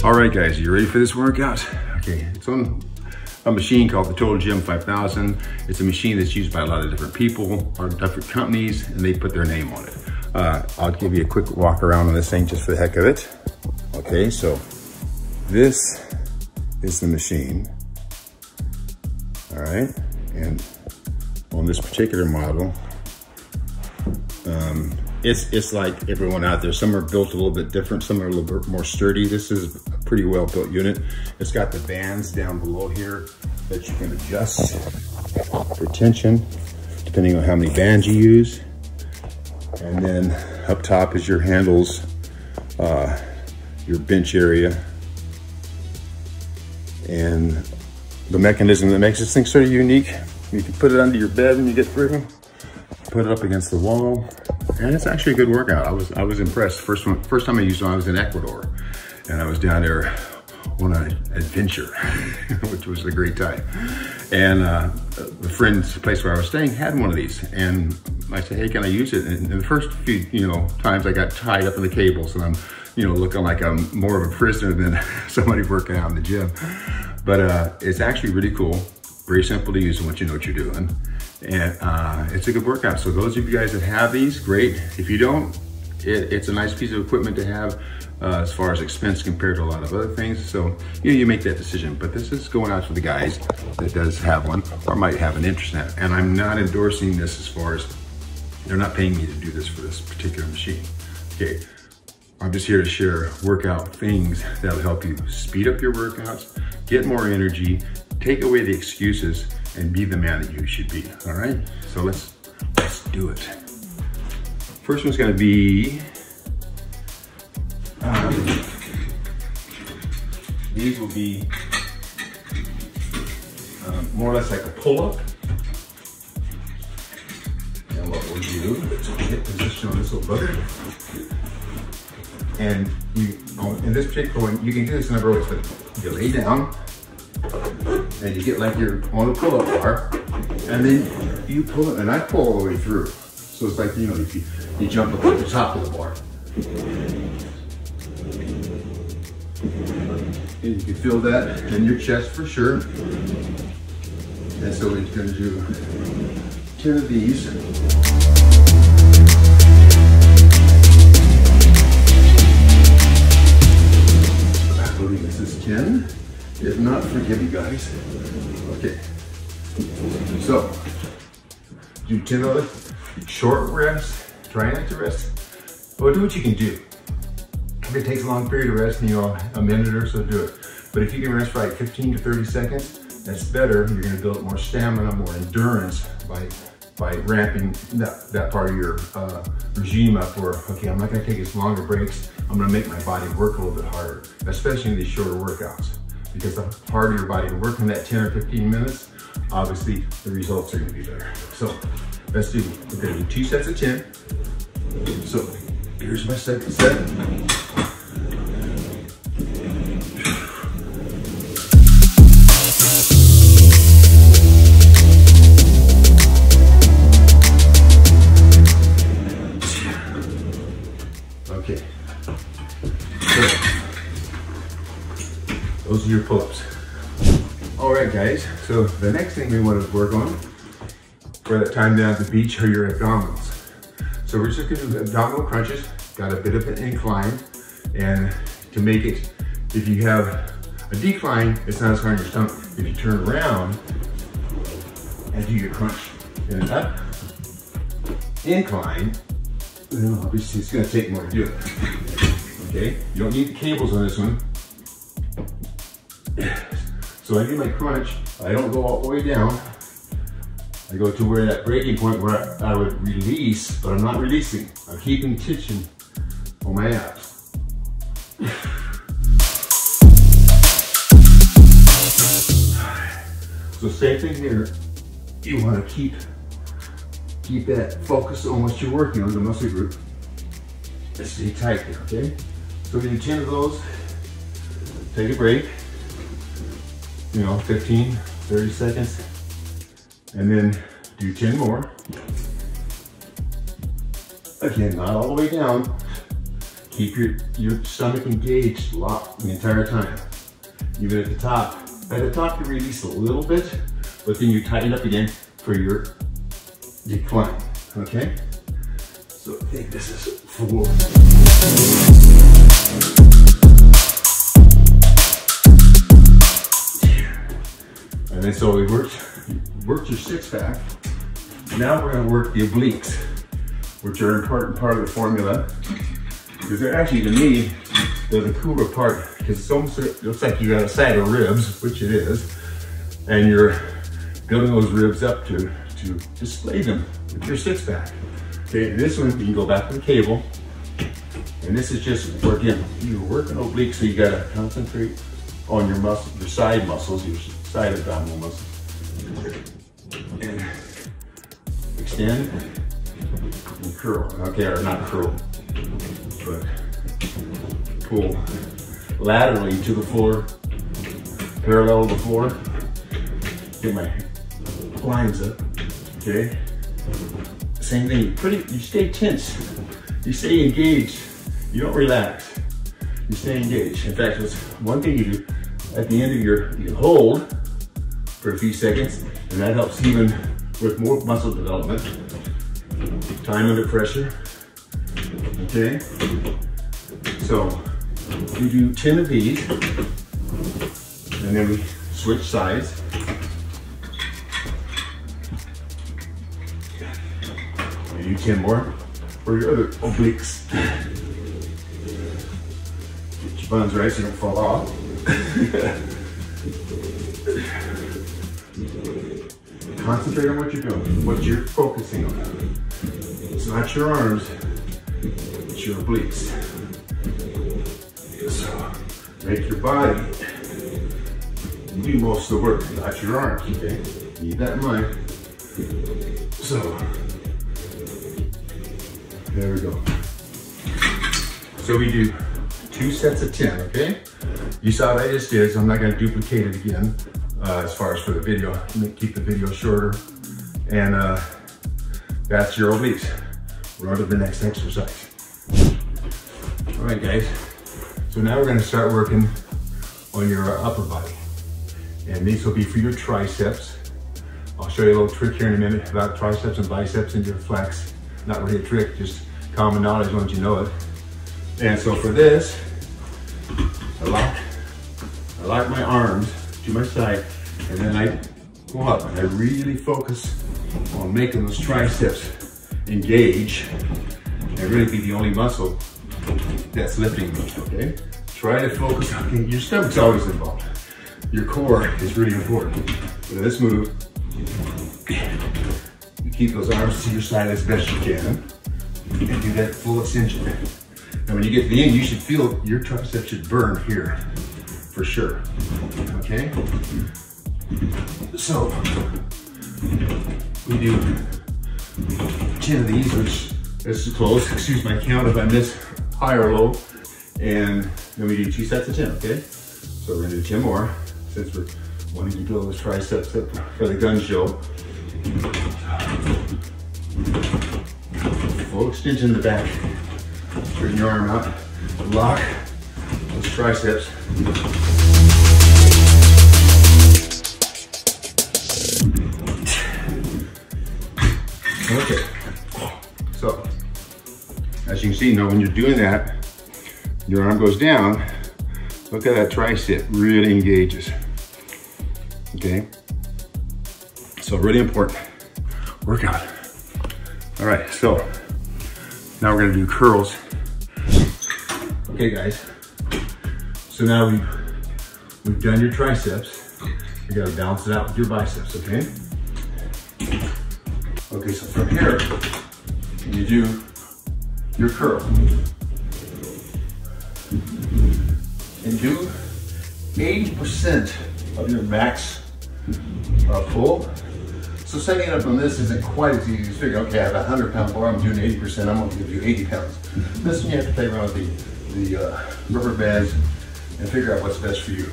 All right, guys, you ready for this workout? Okay, it's on a machine called the Total Gym 5000. It's a machine that's used by a lot of different people or different companies, and they put their name on it. I'll give you a quick walk around on this thing just for the heck of it. Okay, so this is the machine. All right, and on this particular model, it's like everyone out there. Some are built a little bit different, some are a little bit more sturdy. This is a pretty well built unit. It's got the bands down below here that you can adjust for tension, depending on how many bands you use. And then up top is your handles, your bench area, and the mechanism that makes this thing sort of unique. You can put it under your bed when you get through, put it up against the wall, and it's actually a good workout. I was impressed. First time I used it, I was in Ecuador, and I was down there on an adventure, which was a great time. And the friend's place where I was staying had one of these, and I said, "Hey, can I use it?" And the first few, times I got tied up in the cables, and I'm, looking like I'm more of a prisoner than somebody working out in the gym. But it's actually really cool, very simple to use once you know what you're doing. And it's a good workout. So those of you guys that have these, great. If you don't, it's a nice piece of equipment to have as far as expense compared to a lot of other things. So you make that decision. But this is going out to the guys that does have one or might have an interest in it. And I'm not endorsing this as far as, they're not paying me to do this for this particular machine. Okay, I'm just here to share workout things that'll help you speed up your workouts, get more energy, take away the excuses, and be the man that you should be, all right? So let's do it. First one's gonna be, these will be more or less like a pull-up. And what we'll do is we'll get position on this little bugger. And in this particular one, you can do this a number of ways, but you lay down, and you get like you're on a pull-up bar, and then you pull it, and I pull all the way through. So it's like, if you jump up at the top of the bar. And you can feel that in your chest for sure. And so we're gonna do 10 of these. I believe this is 10. If not, forgive me, guys. Okay. So, do 10 of it. Short rest. Try not to rest. Well, do what you can do. If it takes a long period of rest, a minute or so, do it. But if you can rest for like 15 to 30 seconds, that's better. You're gonna build more stamina, more endurance by ramping that part of your regime up where, okay, I'm not gonna take as longer breaks. I'm gonna make my body work a little bit harder, especially in these shorter workouts. Because the harder your body can work in that 10 or 15 minutes, obviously the results are gonna be better. So let's do, we're gonna do 2 sets of 10. So here's my second set. Okay. So, those are your pull-ups. All right, guys. So the next thing we want to work on for that time down at the beach are your abdominals. So we're just gonna do abdominal crunches. Got a bit of an incline, and to make it, if you have a decline, it's not as hard on your stomach. If you turn around and do your crunch in an up incline, then obviously it's gonna take more to do it. Okay, you don't need the cables on this one. So I do my crunch, I don't go all the way down. I go to where that breaking point where I would release, but I'm not releasing. I'm keeping tension on my abs. So same thing here. You want to keep that focus on what you're working on, the muscle group. And stay tight there, okay? So we do 10 of those. Take a break. 15, 30 seconds. And then do 10 more. Again, not all the way down. Keep your stomach engaged, locked the entire time. Even at the top. At the top, you release a little bit, but then you tighten up again for your decline, okay? So I think this is 4. And then so we worked your 6-pack. Now we're gonna work the obliques, which are an important part of the formula. Because they're actually, to me, they're the cooler part, because it's almost, it looks like you got a side of ribs, which it is, and you're building those ribs up to display them with your 6-pack. Okay, and this one, you can go back to the cable, and this is just, again, you're working obliques, so you gotta concentrate on your muscle, your side muscles, your side abdominal muscles. And extend and curl, okay, or not curl, but pull laterally to the floor, parallel to the floor. Get my lines up, okay? Same thing, you stay tense, you stay engaged, you don't relax, you stay engaged. In fact, it's one thing you do, at the end of you hold for a few seconds, and that helps even with more muscle development. Time under pressure, okay? So we do 10 of these, and then we switch sides. We do 10 more for your other obliques. Get your buns right so you don't fall off. Concentrate on what you're doing, what you're focusing on. It's not your arms, it's your obliques. So make your body do most of the work, not your arms, okay? Keep that in mind. So, there we go. So we do 2 sets of 10, okay? You saw what I just did, so I'm not gonna duplicate it again as far as for the video. Keep the video shorter. And that's your obliques. We're on to the next exercise. All right, guys. So now we're gonna start working on your upper body. And these will be for your triceps. I'll show you a little trick here in a minute about triceps and biceps and your flex. Not really a trick, just common knowledge once you know it. And so for this, I lock my arms to my side, and then I go up and I really focus on making those triceps engage and really be the only muscle that's lifting me, okay? Try to focus on, your stomach's always involved. Your core is really important. But in this move, you keep those arms to your side as best you can and do that full extension. And when you get to the end, you should feel your tricep should burn here for sure, okay? So, we do 10 of these, which is close. Excuse my count if I miss high or low. And then we do 2 sets of 10, okay? So we're gonna do 10 more since we're wanting to build those triceps up for the gun show. Full extension in the back. Straighten your arm out. Lock those triceps. Okay. So, as you can see now, when you're doing that, your arm goes down. Look at that tricep, really engages. Okay? So really important workout. All right, so now we're gonna do curls. Okay guys, so now we've done your triceps. You gotta balance it out with your biceps, okay? Okay, so from here, you do your curl. And do 80% of your max pull. So setting up on this isn't quite as easy to figure, okay, I have a 100-pound bar, I'm doing 80%, I'm gonna do 80 pounds. This one you have to play around with the rubber bands and figure out what's best for you.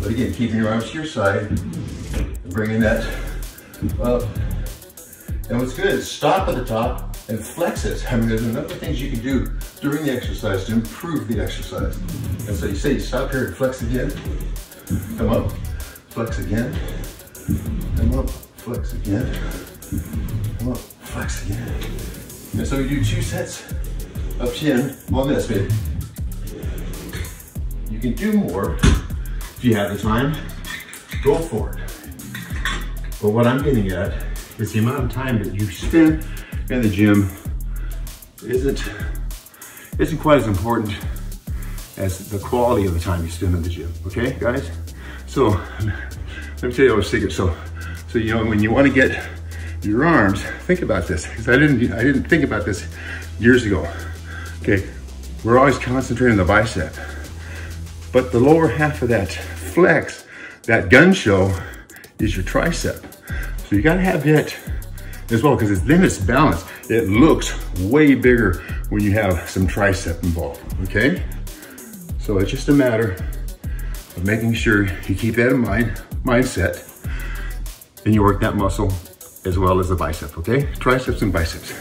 But again, keeping your arms to your side, and bringing that up. And what's good is stop at the top, and flex it. I mean, there's a number of things you can do during the exercise to improve the exercise. And so you say you stop here and flex again, come up, flex again, come up, flex again, come up, flex again. And so we do 2 sets of 10 on this, baby. You can do more if you have the time, go for it. But what I'm getting at is the amount of time that you spend in the gym isn't quite as important as the quality of the time you spend in the gym, okay, guys? So, let me tell you a secret. So you know, when you want to get your arms, think about this, because I didn't think about this years ago, okay? We're always concentrating on the bicep, but the lower half of that flex, that gun show, is your tricep. So you gotta have it as well, because then it's balanced. It looks way bigger when you have some tricep involved, okay? So it's just a matter of making sure you keep that in mind, mindset, and you work that muscle as well as the bicep, okay? Triceps and biceps.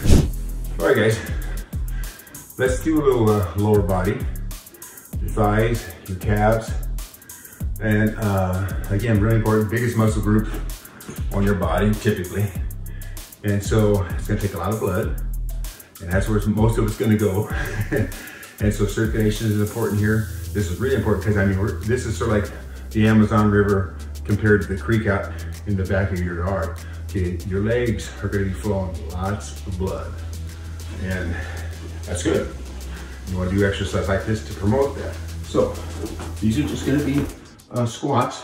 All right, guys, let's do a little lower body, your thighs, your calves, and again, really important, biggest muscle group on your body, typically. And so it's gonna take a lot of blood, and that's where most of it's gonna go. And so circulation is important here. This is really important because, I mean, this is sort of like the Amazon River compared to the creek out in the back of your yard. Okay, your legs are gonna be flowing lots of blood, and that's good. You wanna do exercise like this to promote that. So these are just gonna be squats,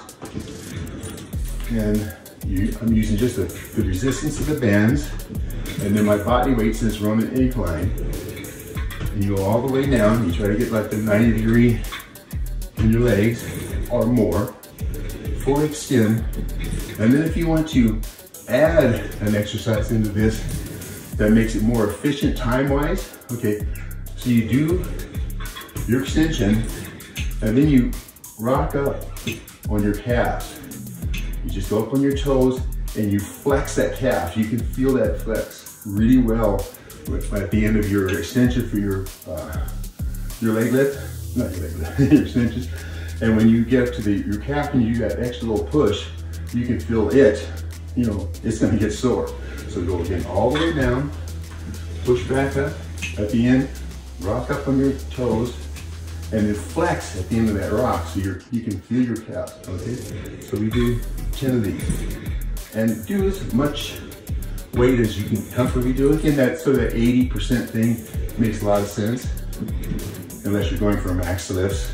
and I'm using just the resistance of the bands, and then my body weight since we're on an incline. And you go all the way down. You try to get like the 90 degree in your legs or more. Full extend. And then if you want to add an exercise into this that makes it more efficient time-wise, okay, so you do your extension, and then you rock up on your calves. You just go up on your toes and you flex that calf. You can feel that flex really well at the end of your extension for your leg lift, not your leg lift, your extensions. And when you get to your calf and you do that extra little push, you can feel it, you know, it's gonna get sore. So go again all the way down, push back up at the end, rock up on your toes, and then flex at the end of that rock so you can feel your calves, okay? So we do 10 of these. And do as much weight as you can comfortably do. Again, that sort of 80% thing makes a lot of sense, unless you're going for max lifts,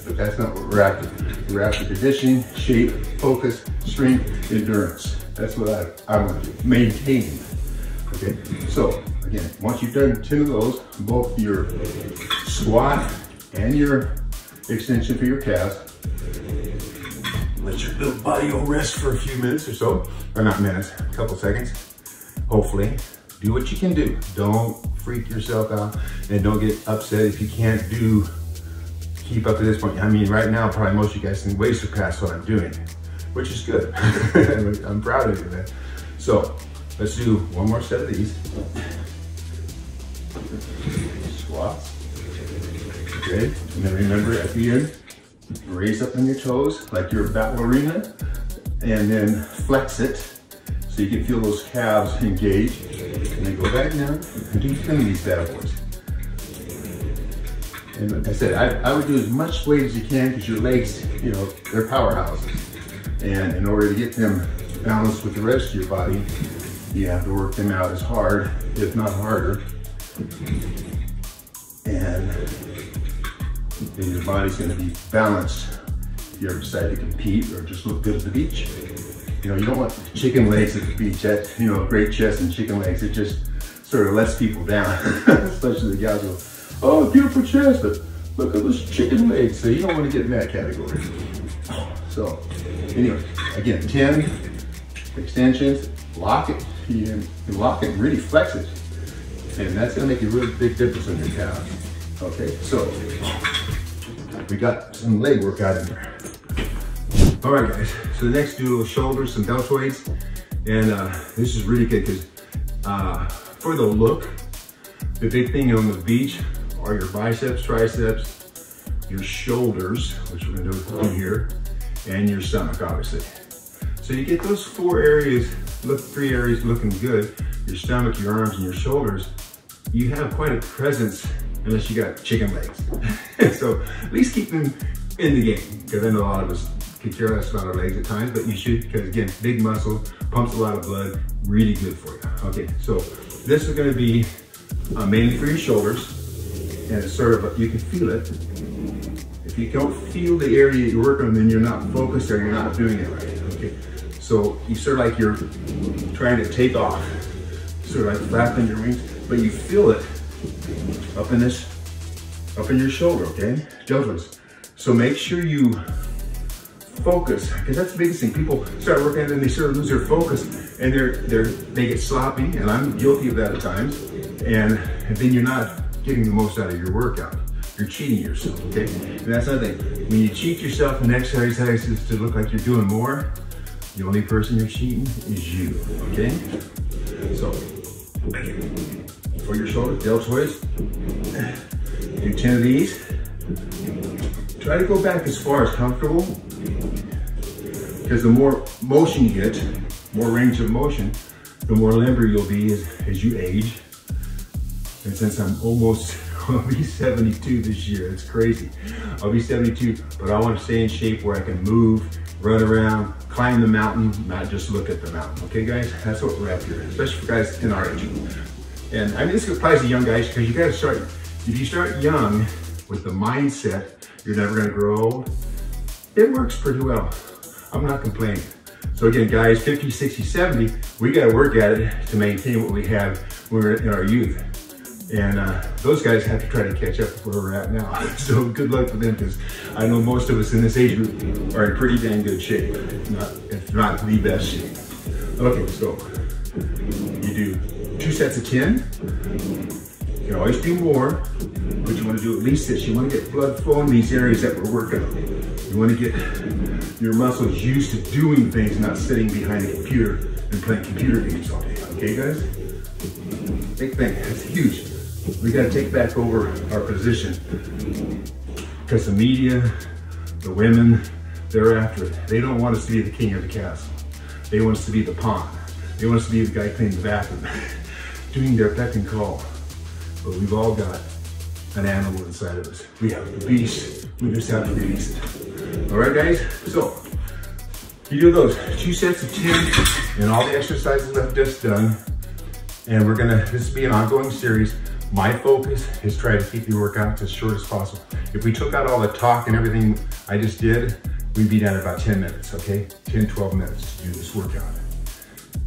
but that's not what we're after. We're after conditioning, shape, focus, strength, endurance. That's what I want to do, maintain. Okay, so again, once you've done 10 of those, both your squat and your extension for your calves, let your little body go rest for a few minutes or so, or not minutes, a couple seconds, hopefully. Do what you can do. Don't freak yourself out, and don't get upset if you can't keep up to this point. I mean, right now, probably most of you guys can way surpass what I'm doing, which is good. I'm proud of you, man. So let's do one more set of these. Squats. Okay, and then remember at the end, raise up on your toes like you're a ballerina, and then flex it so you can feel those calves engage. And then go back down and do 10 of these bad boys. And like I said, I would do as much weight as you can, because your legs, you know, they're powerhouses. And in order to get them balanced with the rest of your body, you have to work them out as hard, if not harder. And then your body's gonna be balanced if you ever decide to compete or just look good at the beach. You know, you don't want chicken legs at the beach. That, you know, great chest and chicken legs, it just sort of lets people down, especially the guys go, oh, beautiful chest, but look at those chicken legs. So you don't want to get in that category. So anyway, again, 10 extensions, lock it, you can lock it and really flex it. And that's gonna make a really big difference in your calf. Okay, so we got some leg workout in there. All right, guys, so the next, do shoulders, some deltoids. And this is really good because for the look, the big thing on the beach are your biceps, triceps, your shoulders, which we're gonna do here, and your stomach, obviously. So you get those three areas looking good, your stomach, your arms, and your shoulders, you have quite a presence, unless you got chicken legs. So at least keep them in the game, because I know a lot of us could care less about our legs at times, but you should, because again, big muscle, pumps a lot of blood, really good for you. Okay, so this is gonna be mainly for your shoulders, and it's sort of, you can feel it. If you don't feel the area you're working on, then you're not focused or you're not doing it right, okay? So you sort of like you're trying to take off, sort of like flapping your wings, but you feel it up in your shoulder, okay? Deltoids. So make sure you focus, because that's the biggest thing. People start working and they sort of lose their focus, and they get sloppy, and I'm guilty of that at times, and then you're not getting the most out of your workout. You're cheating yourself, okay? And that's another thing. When you cheat yourself in exercises to look like you're doing more, the only person you're cheating is you, okay? So, for your shoulder, deltoids, do 10 of these. Try to go back as far as comfortable, because the more motion you get, more range of motion, the more limber you'll be as you age. And since I'll be 72 this year, it's crazy. I'll be 72, but I want to stay in shape where I can move, run around, climb the mountain, not just look at the mountain. Okay, guys? That's what we're after, especially for guys in our age. And I mean, this applies to young guys, because you got to start, if you start young with the mindset you're never going to grow old, it works pretty well. I'm not complaining. So again, guys, 50, 60, 70, we got to work at it to maintain what we had when we were in our youth. And those guys have to try to catch up with where we're at now. So good luck with them, because I know most of us in this age group are in pretty dang good shape, if not the best shape. Okay, so you do 2 sets of 10. You can always do more, but you want to do at least this. You want to get blood flow in these areas that we're working on. You want to get your muscles used to doing things, not sitting behind a computer and playing computer games all day. Okay, guys? Big thing. That's huge. We got to take back over our position, because the media, the women, they're after it. They don't want us to be the king of the castle. They want us to be the pawn. They want us to be the guy cleaning the bathroom, doing their beck and call. But we've all got an animal inside of us. We have the beast. We just have to release it. All right, guys? So, you do those 2 sets of 10 and all the exercises I've just done. And this will be an ongoing series. My focus is try to keep the workouts as short as possible. If we took out all the talk and everything I just did, we'd be down to about 10 minutes, okay? 10, 12 minutes to do this workout.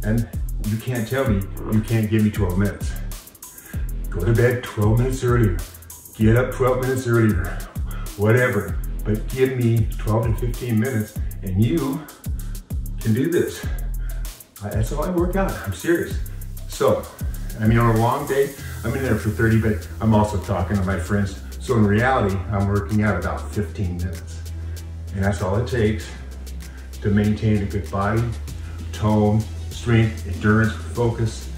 And you can't tell me you can't give me 12 minutes. Go to bed 12 minutes earlier. Get up 12 minutes earlier. Whatever. But give me 12 to 15 minutes and you can do this. That's how I work out. I'm serious. So, I mean, on a long day, I'm in there for 30, but I'm also talking to my friends. So in reality, I'm working out about 15 minutes. And that's all it takes to maintain a good body, tone, strength, endurance, focus,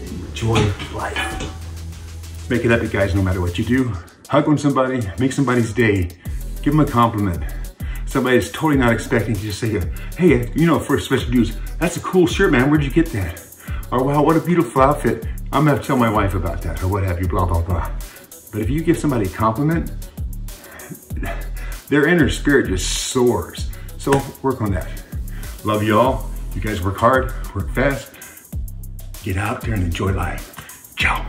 enjoy life. Make it epic, guys, no matter what you do. Hug on somebody, make somebody's day, give them a compliment. Somebody is totally not expecting you to say, hey, you know, for special dudes, that's a cool shirt, man, where'd you get that? Or wow, what a beautiful outfit. I'm gonna tell my wife about that, or what have you, blah, blah, blah. But if you give somebody a compliment, their inner spirit just soars. So work on that. Love you all. You guys work hard, work fast, get out there and enjoy life. Ciao.